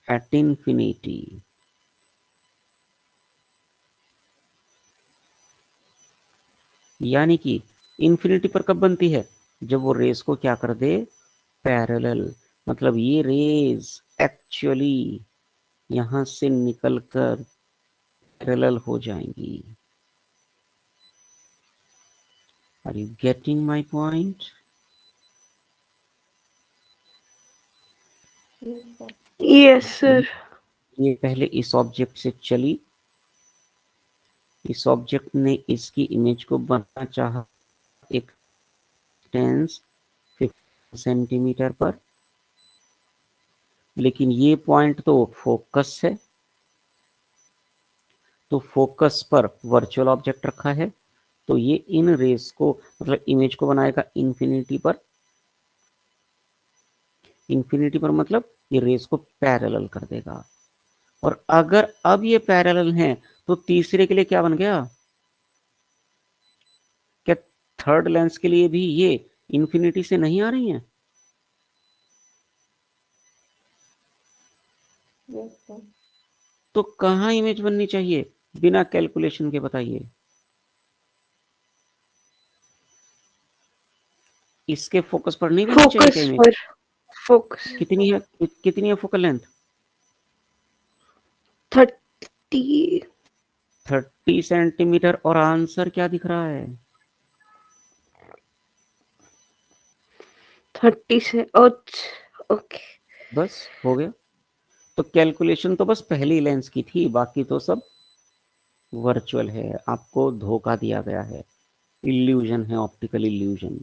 एट इंफिनिटी। यानी कि इंफिनिटी पर कब बनती है, जब वो रेस को क्या कर दे, पैरेलल, मतलब ये रेस एक्चुअली यहां से निकलकर पैरेलल हो जाएंगी। Are you getting my point. Yes, sir. Yes, sir. ये पहले इस ऑब्जेक्ट से चली, इस ऑब्जेक्ट ने इसकी इमेज को बनाना चाहा एक डिस्टेंस 50 सेंटीमीटर पर, लेकिन ये पॉइंट तो फोकस है, तो फोकस पर वर्चुअल ऑब्जेक्ट रखा है, तो ये इन रेस को, मतलब इमेज को बनाएगा इंफिनिटी पर। इंफिनिटी पर मतलब ये रेस को पैरेलल कर देगा। और अगर अब ये पैरेलल हैं, तो तीसरे के लिए क्या बन गया, क्या थर्ड लेंस के लिए भी ये इंफिनिटी से नहीं आ रही हैं। Yes, sir. तो कहां इमेज बननी चाहिए, बिना कैलकुलेशन के बताइए। इसके फोकस पर नहीं बननी चाहिए क्या Focus इमेज। पर focus. कितनी है फोकल लेंथ, 30 30 सेंटीमीटर, और आंसर क्या दिख रहा है, 30 से ओके। बस हो गया। तो कैलकुलेशन तो बस पहली लेंस की थी, बाकी तो सब वर्चुअल है, आपको धोखा दिया गया है, इल्यूजन है, ऑप्टिकल इल्यूजन।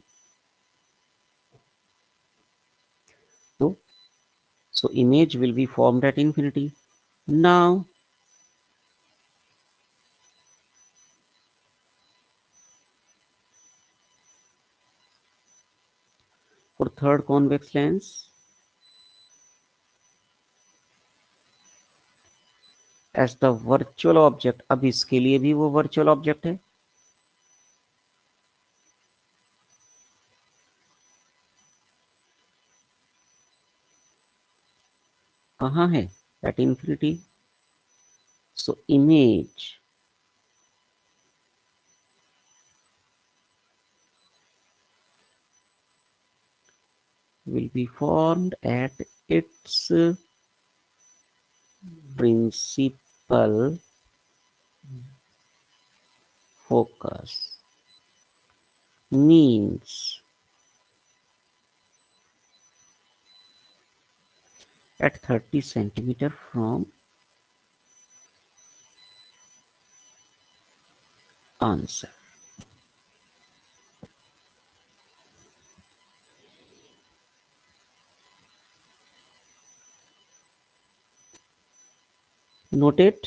तो so image will be formed at infinity। now for third convex lens, as the virtual object, अब इसके लिए भी वो वर्चुअल ऑब्जेक्ट है, कहाँ है, at infinity। so image will be formed at its principal focus, means at 30 centimeter from answer। noted।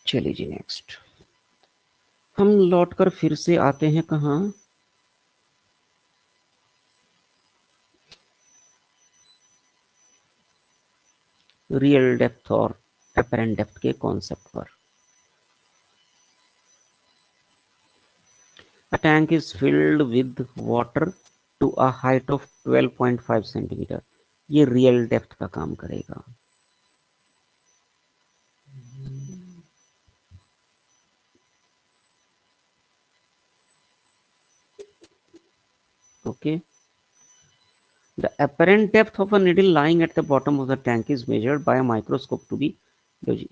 चलिए जी next हम लौटकर फिर से आते हैं कहाँ, रियल डेप्थ और एपरेंट डेप्थ के कॉन्सेप्ट पर। A tank is filled with water to a height of 12.5 centimetre. ये रियल डेप्थ का काम करेगा। Okay. The apparent depth of a needle lying at the bottom of the tank is measured by a microscope to be,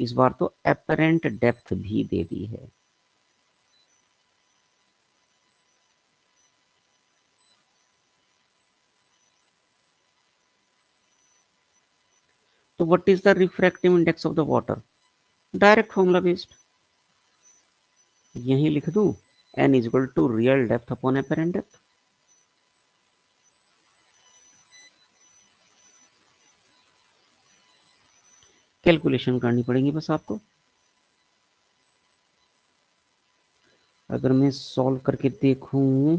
इस बार तो apparent depth भी दे दी है। तो what is the refractive index of the water? Direct formula based, यही लिख दूं n is equal to real depth upon apparent depth। Calculation करनी पड़ेगी बस आपको। अगर मैं सॉल्व करके देखूं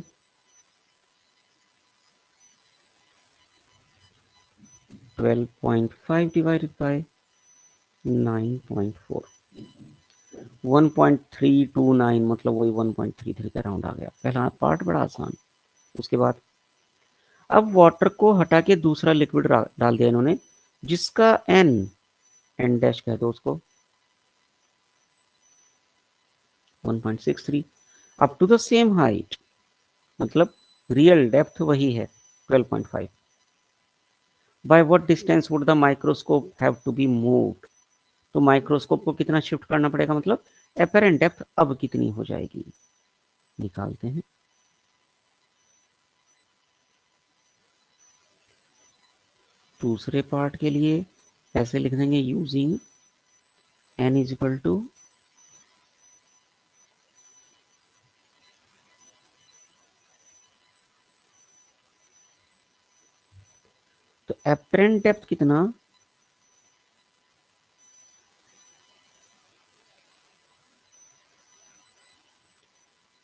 12.5 डिवाइडेड बाय 9.4, 1.329 मतलब वही 1.33 का राउंड आ गया। पहला पार्ट बड़ा आसान। उसके बाद अब वाटर को हटा के दूसरा लिक्विड डाल दिया इन्होंने, जिसका एन डैश कह दो उसको 1.63 up to the same height, मतलब रियल डेप्थ वही है 12.5। By what distance would the microscope have to be moved, तो माइक्रोस्कोप को कितना शिफ्ट करना पड़ेगा, मतलब एपरेंट डेप्थ अब कितनी हो जाएगी, निकालते हैं। दूसरे पार्ट के लिए ऐसे लिख देंगे using n is equal to तो एपरेंट डेप्थ कितना,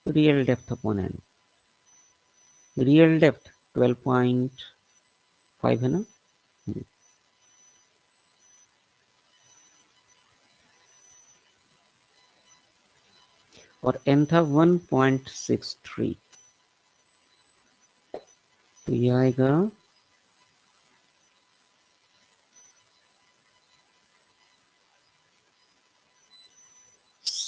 real depth upon n, real depth 12.5 है ना, और n था 1.63, तो ये आएगा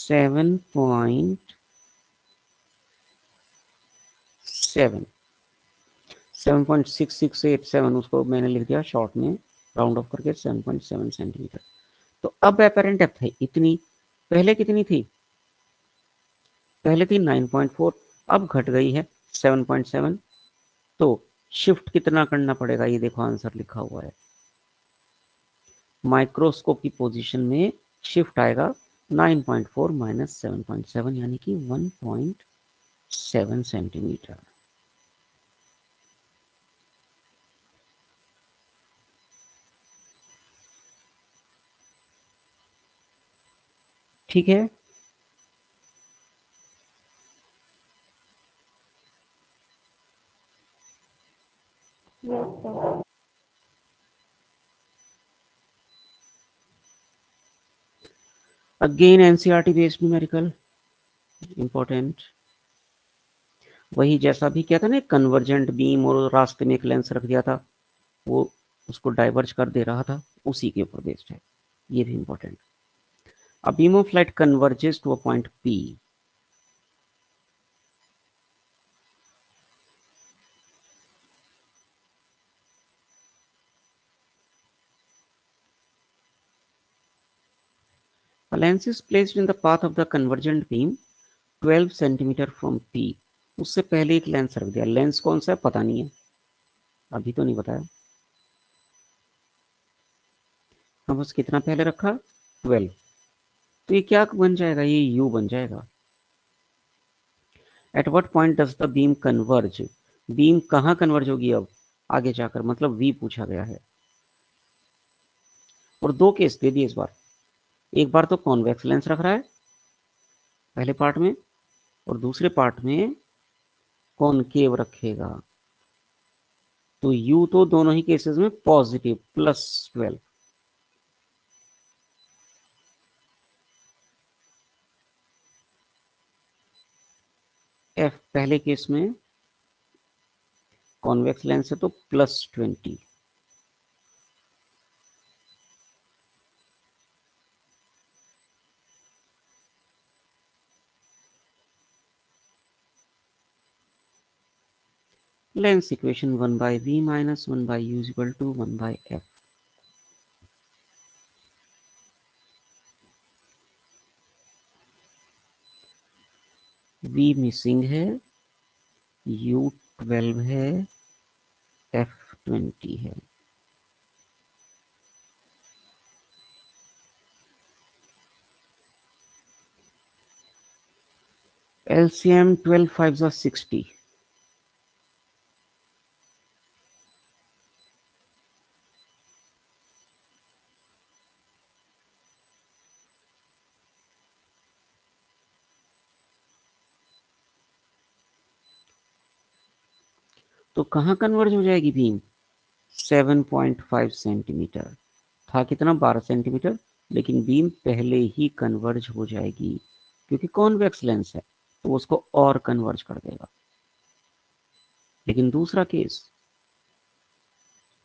7.6687, उसको मैंने लिख दिया शॉर्ट में राउंड ऑफ करके 7.7 सेंटीमीटर। तो अब एपरेंट डेप्थ है इतनी, पहले कितनी थी, पहले थी 9.4, अब घट गई है 7.7। तो शिफ्ट कितना करना पड़ेगा, ये देखो आंसर लिखा हुआ है, माइक्रोस्कोप की पोजीशन में शिफ्ट आएगा 9.4 माइनस 7.7 यानी कि 1.7 सेंटीमीटर। ठीक है, yes sir. Again NCERT based numerical important, वही जैसा भी किया था ना, कन्वर्जेंट बीम और रास्ते में एक लेंस रख दिया था, वो उसको डाइवर्ज कर दे रहा था, उसी के ऊपर बेस्ड है, ये भी important. A beam of light converges to a point P. A lens is placed in the path of the convergent beam 12 centimeter from P. उससे पहले एक लेंस रख दिया, लेंस कौन सा है पता नहीं है, अभी तो नहीं बताया, हम बस कितना पहले रखा 12, तो ये क्या बन जाएगा, ये U बन जाएगा। At what point does the beam converge? Beam कहाँ कन्वर्ज होगी अब आगे जाकर, मतलब V पूछा गया है, और दो केस दे दिए इस बार, एक बार तो कॉन्वेक्स लेंस रख रहा है पहले पार्ट में, और दूसरे पार्ट में कॉनकेव रखेगा। तो u तो दोनों ही केसेस में पॉजिटिव +12। f पहले केस में कॉन्वेक्स लेंस है तो +20। Lens equation 1/v - 1/u = 1/f। v missing है, u12 है, f20 है। LCM 12 5s are 60। तो कहाँ कन्वर्ज हो जाएगी बीम? 7.5 सेंटीमीटर था, कितना 12 सेंटीमीटर, लेकिन बीम पहले ही कन्वर्ज हो जाएगी क्योंकि कॉन्वेक्स लेंस है तो उसको और कन्वर्ज कर देगा। लेकिन दूसरा केस,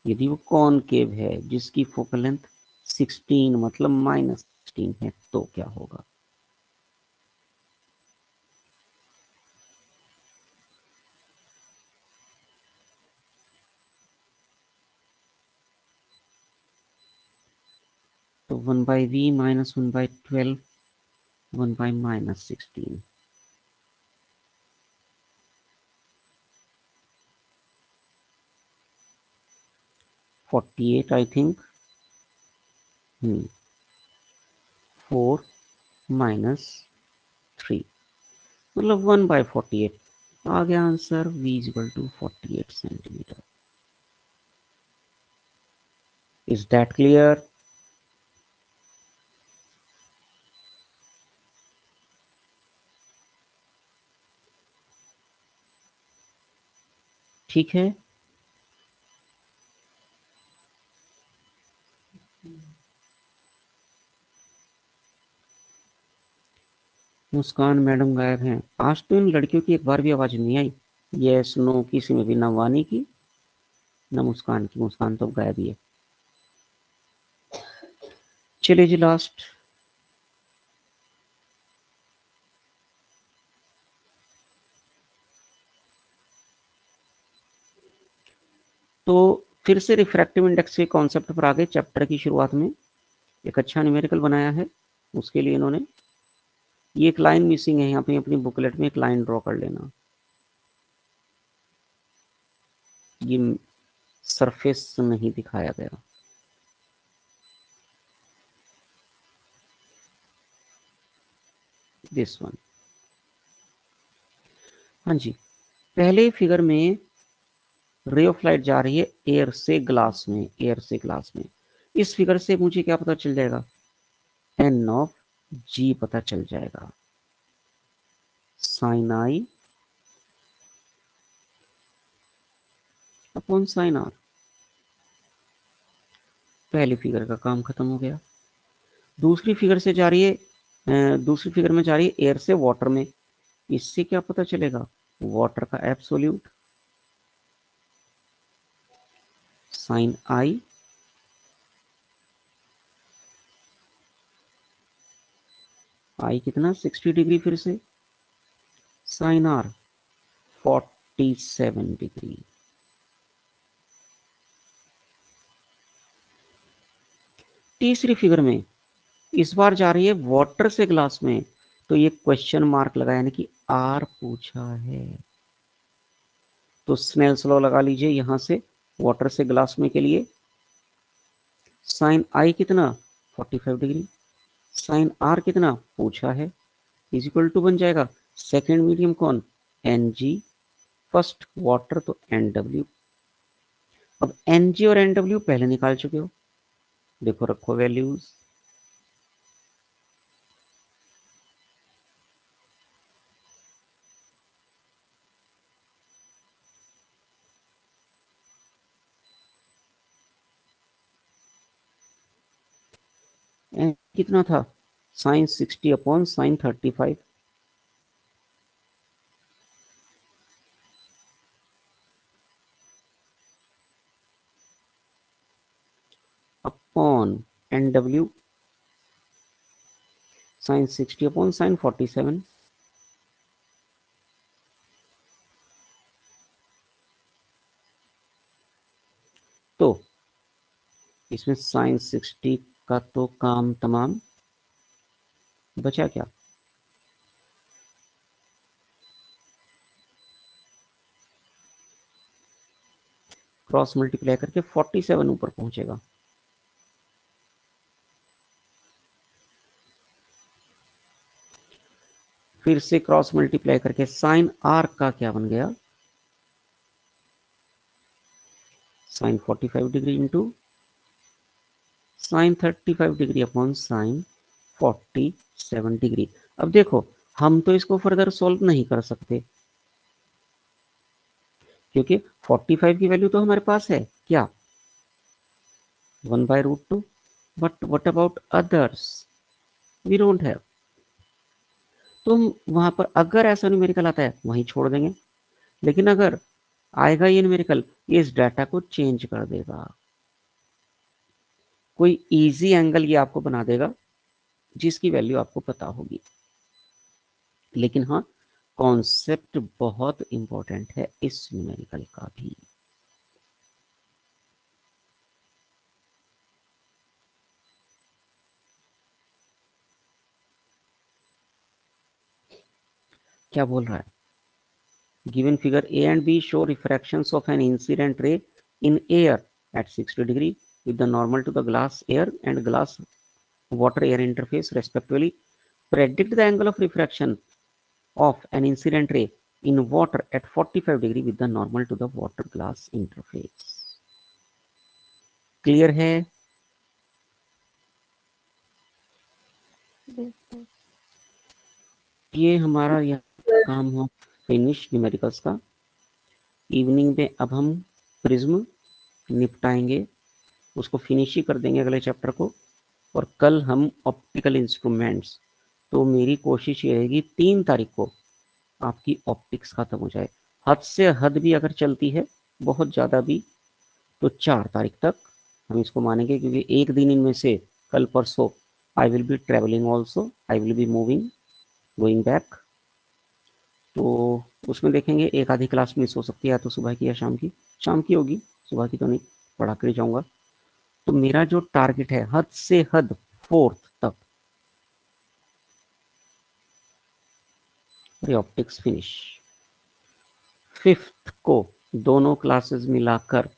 यदि वो कॉनकेव है जिसकी फोकल लेंथ 16 मतलब -16 है तो क्या होगा? तो 1/v - 1/12, 1/-16। 48 I think. 4 - 3 मतलब 1/48 आ गया answer. v = 48 centimetre. Is that clear? ठीक है। मुस्कान मैडम गायब हैं। आज तो इन लड़कियों की एक बार भी आवाज नहीं आई। यस नो किसी में भी, ना वानी की ना मुस्कान की। मुस्कान तो गायब ही है। चलिए जी लास्ट। तो फिर से रिफ्रैक्टिव इंडेक्स के कॉन्सेप्ट पर आ गए। चैप्टर की शुरुआत में एक अच्छा न्यूमेरिकल बनाया है, उसके लिए इन्होंने ये एक लाइन मिसिंग है यहाँ पे, अपनी बुकलेट में एक लाइन ड्रॉ कर लेना। ये सरफेस नहीं दिखाया गया। This one. हाँ जी, पहले फिगर में रे ऑफ लाइट जा रही है एयर से ग्लास में, एयर से ग्लास में। इस फिगर से मुझे क्या पता चल जाएगा? n ऑफ g पता चल जाएगा। Sine i upon sine r. पहली फिगर का काम खत्म हो गया। दूसरी फिगर से जा रही है, दूसरी फिगर में जा रही है एयर से वाटर में। इससे क्या पता चलेगा? वाटर का एब्सोल्यूट। साइन आई कितना 60 डिग्री, फिर से साइन आर 47 डिग्री। तीसरी फिगर में इस बार जा रही है वाटर से ग्लास में, तो ये क्वेश्चन मार्क लगा यानी कि आर पूछा है। तो स्नेल्स लॉ लगा लीजिए यहां से वाटर से ग्लास में के लिए। साइन आई कितना 45 डिग्री, साइन आर कितना पूछा है, इज इक्वल टू बन जाएगा सेकेंड मीडियम कौन? एन जी, फर्स्ट वाटर तो एन डब्ल्यू। अब एन जी और एन डब्ल्यू पहले निकाल चुके हो, देखो रखो वैल्यूज। कितना था? Sine 60 upon sine 35 upon NW sine 60 upon sine 47। तो इसमें साइन 60 का तो काम तमाम, बचा क्या? क्रॉस मल्टीप्लाई करके 47 ऊपर पहुंचेगा। फिर से क्रॉस मल्टीप्लाई करके साइन आर का क्या बन गया? Sine 45 degree into sine 35 degree upon sine 47 degree. अब देखो, हम तो इसको फर्दर सॉल्व नहीं कर सकते क्योंकि 45 की वैल्यू तो हमारे पास है क्या? 1/√2। But what about others? We don't have. तो हम वहां पर अगर ऐसा न्यूमेरिकल आता है वहीं छोड़ देंगे, लेकिन अगर आएगा ये न्यूमेरिकल, ये इस डाटा को चेंज कर देगा। कोई इजी एंगल ये आपको बना देगा जिसकी वैल्यू आपको पता होगी। लेकिन हाँ, कॉन्सेप्ट बहुत इंपॉर्टेंट है इस न्यूमेरिकल का भी। क्या बोल रहा है? Given figure A and B show refractions of an incident ray in air at 60 degree with the normal to the glass air and glass water air interface respectively. Predict the angle of refraction of an incident ray in water at 45 degree with the normal to the water glass interface. Clear है? ये हमारा यह काम हो finish numericals का। Evening में अब हम प्रिज्म निपटाएंगे, उसको फिनिश ही कर देंगे अगले चैप्टर को। और कल हम ऑप्टिकल इंस्ट्रूमेंट्स, तो मेरी कोशिश ये रहेगी 3 तारीख को आपकी ऑप्टिक्स खत्म हो जाए। हद से हद भी अगर चलती है, बहुत ज़्यादा भी, तो 4 तारीख तक हम इसको मानेंगे, क्योंकि एक दिन इनमें से कल परसों I will be travelling also, I will be moving going back. तो उसमें देखेंगे एक आधी क्लास मिस हो सकती है, तो सुबह की या शाम की। शाम की होगी, सुबह की तो नहीं, पढ़ा कर जाऊंगा। तो मेरा जो टारगेट है हद से हद 4th तक ऑप्टिक्स फिनिश। 5th को दोनों क्लासेस मिलाकर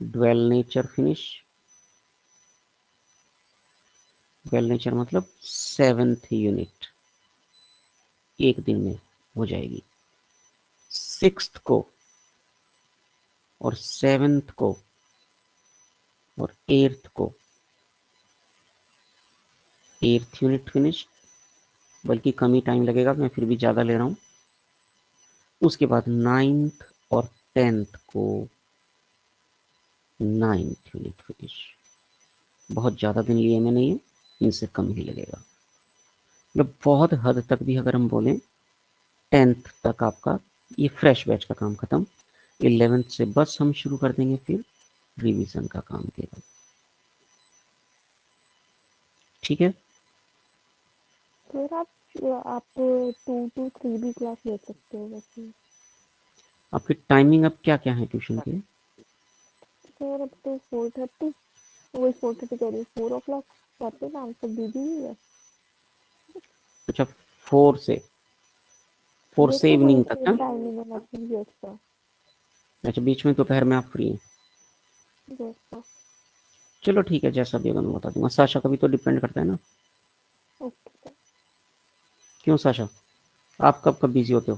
dual nature finish. Dual nature मतलब 7th यूनिट एक दिन में हो जाएगी। 6th को और 7th को और 8th को 8th यूनिट फिनिश, बल्कि कम ही टाइम लगेगा, मैं फिर भी ज़्यादा ले रहा हूँ। उसके बाद 9th और 10th को 9th यूनिट फिनिश। बहुत ज़्यादा दिन लिए मैंने, ये इनसे कम ही लगेगा। मतलब बहुत हद तक भी अगर हम बोलें 10th तक आपका ये फ्रेश बैच का काम खत्म। 11th से बस हम शुरू कर देंगे फिर रिवीजन का काम केवल। ठीक है? फिर आप 2 to 3 भी क्लास ले सकते हो वैसे। आपकी टाइमिंग अब क्या क्या है ट्यूशन के? फिर अब तो 4:30, वही 4:30 कह रही हूँ, 4 o'clock करते काम सब बिजी ही है। अच्छा, 4 से देखो कोई इवनिंग तक ना? टाइमिंग है मतलब जैसा अच्छा, बीच में दोपहर में आप फ्री हैं? जैसा। चलो ठीक है, जैसा भी होगा मैं बता दूंगा। साशा का भी तो डिपेंड करता है ना। ओके क्यों साशा, आप कब कब बिजी होते हो?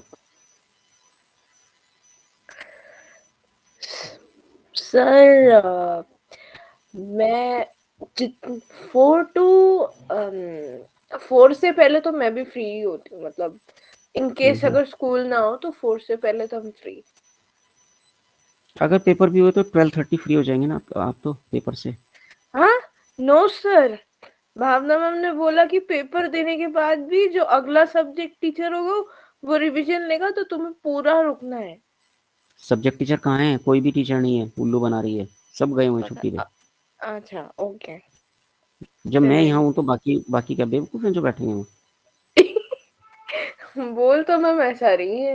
सर मैं 4 से पहले तो मैं भी फ्री ही होती हूँ, मतलब इन केस अगर स्कूल ना हो तो 4 से पहले तो हम फ्री। अगर पेपर भी हुए तो 12:30 फ्री हो जाएंगे ना आप तो पेपर से। हाँ नो सर, भावना मैम ने बोला कि पेपर देने के बाद भी जो अगला सब्जेक्ट टीचर होगा वो रिवीजन लेगा, तो तुम्हें पूरा रुकना है। सब्जेक्ट टीचर कहाँ है? कोई भी टीचर नहीं है, उल्लू बना रही है, सब गए हुए हैं पता छुट्टी पे। अच्छा ओके। जब मैं यहाँ चलेगा। हूँ तो बाकी बाकी क्या बेवकूफ हैं जो बैठे हैं? बोल तो मैम ऐसा रही है।